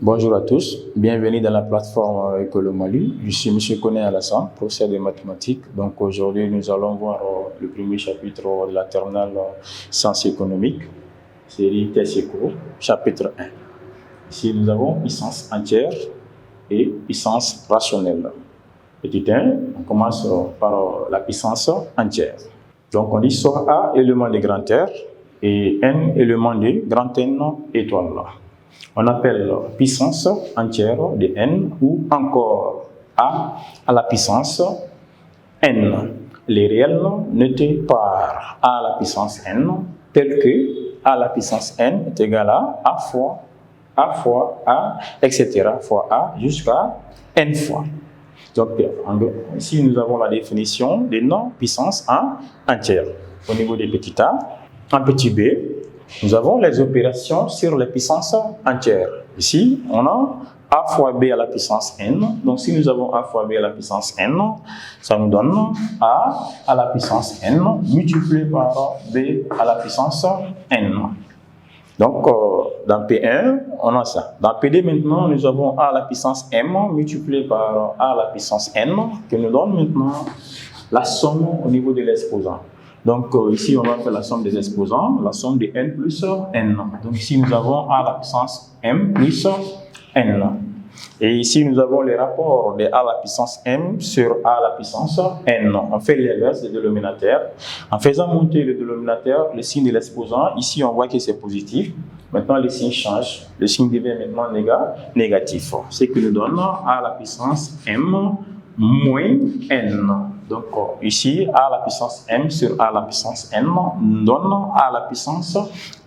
Bonjour à tous, bienvenue dans la plateforme École-Mali. Je suis M. Koné Alassane, professeur de mathématiques. Donc aujourd'hui, nous allons voir le premier chapitre de la terminale sciences économiques, série TESECO, chapitre 1. Ici, nous avons puissance entière et puissance rationnelle. Petit 1, on commence par la puissance entière. Donc on dit soit A élément de grand R et N élément de grand N étoile. On appelle puissance entière de n ou encore a à la puissance n. Les réels notés par a à la puissance n, tels que a à la puissance n est égal à a fois a, etc. fois a jusqu'à n fois. Donc ici nous avons la définition des noms puissance en entière. Au niveau des petits a, en petit b, nous avons les opérations sur les puissances entières. Ici, on a a fois b à la puissance n. Donc, si nous avons a fois b à la puissance n, ça nous donne a à la puissance n multiplié par b à la puissance n. Donc, dans P1, on a ça. Dans P2, maintenant, nous avons a à la puissance m multiplié par a à la puissance n, qui nous donne maintenant la somme au niveau de l'exposant. Donc ici, on va faire la somme des exposants, la somme de n plus n. Donc ici, nous avons a à la puissance m plus n. Et ici, nous avons les rapports de a à la puissance m sur a à la puissance n. On fait l'inverse des dénominateurs. En faisant monter le dénominateur, le signe de l'exposant, ici, on voit que c'est positif. Maintenant, le signe change. Le signe devient maintenant négatif. Ce qui nous donne a à la puissance m moins n. Donc ici, a à la puissance m sur a à la puissance n donne a à la puissance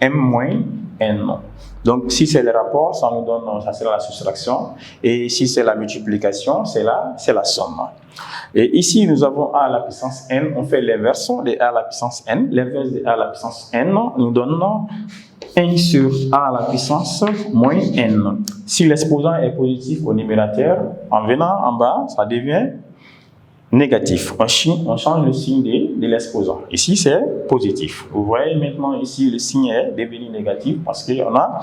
m moins n. Donc si c'est le rapport, ça nous donne, ça sera la soustraction. Et si c'est la multiplication, c'est la somme. Et ici, nous avons a à la puissance n, on fait l'inverse de a à la puissance n. L'inverse de a à la puissance n nous donne 1 sur a à la puissance moins n. Si l'exposant est positif au numérateur, en venant en bas, ça devient négatif. On change le signe de l'exposant. Ici, c'est positif. Vous voyez maintenant ici, le signe est devenu négatif parce qu'on a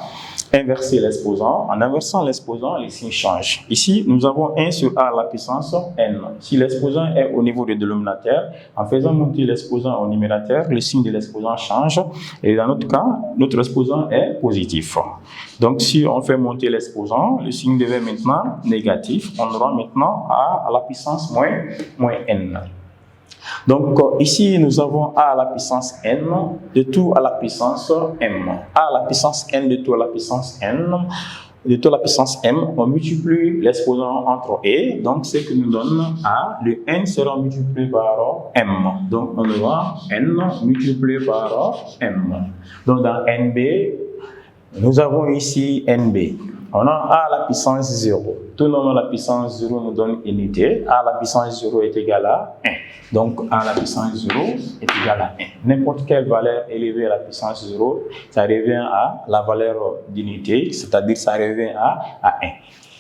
inversé l'exposant. En inversant l'exposant, le signe change. Ici, nous avons 1 sur a à la puissance n. Si l'exposant est au niveau du dénominateur, en faisant monter l'exposant au numérateur, le signe de l'exposant change. Et dans notre cas, notre exposant est positif. Donc, si on fait monter l'exposant, le signe devient maintenant négatif. On aura maintenant a à la puissance moins n. Donc ici, nous avons a à la puissance n de tout à la puissance m. A à la puissance n de tout à la puissance n. De tout à la puissance m, on multiplie l'exposant entre et. Donc, ce qui nous donne a, le n sera multiplié par m. Donc, on aura n multiplié par m. Donc, dans nb, nous avons ici nb. On a a à la puissance 0. Tout nombre à la puissance 0 nous donne unité. A à la puissance 0 est égal à 1. Donc, a à la puissance 0 est égal à 1. N'importe quelle valeur élevée à la puissance 0, ça revient à la valeur d'unité, c'est-à-dire ça revient à 1.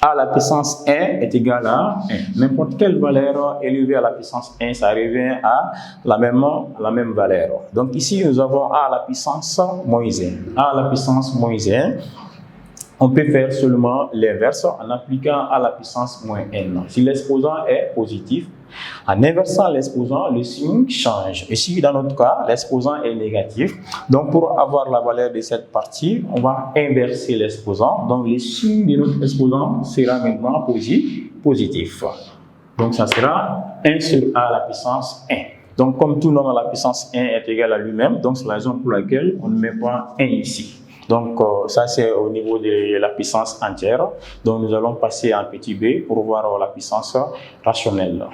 A à la puissance 1 est égal à 1. N'importe quelle valeur élevée à la puissance 1, ça revient à la même valeur. Donc ici, nous avons a à la puissance moins 1. A à la puissance moins 1. On peut faire seulement l'inverse en appliquant a à la puissance moins n. Si l'exposant est positif, en inversant l'exposant, le signe change. Ici, dans notre cas, l'exposant est négatif. Donc, pour avoir la valeur de cette partie, on va inverser l'exposant. Donc, le signe de notre exposant sera maintenant positif. Donc, ça sera 1 sur a à la puissance 1. Donc, comme tout nombre à la puissance 1 est égal à lui-même, donc c'est la raison pour laquelle on ne met pas 1 ici. Donc, ça c'est au niveau de la puissance entière. Donc, nous allons passer en petit b pour voir la puissance rationnelle.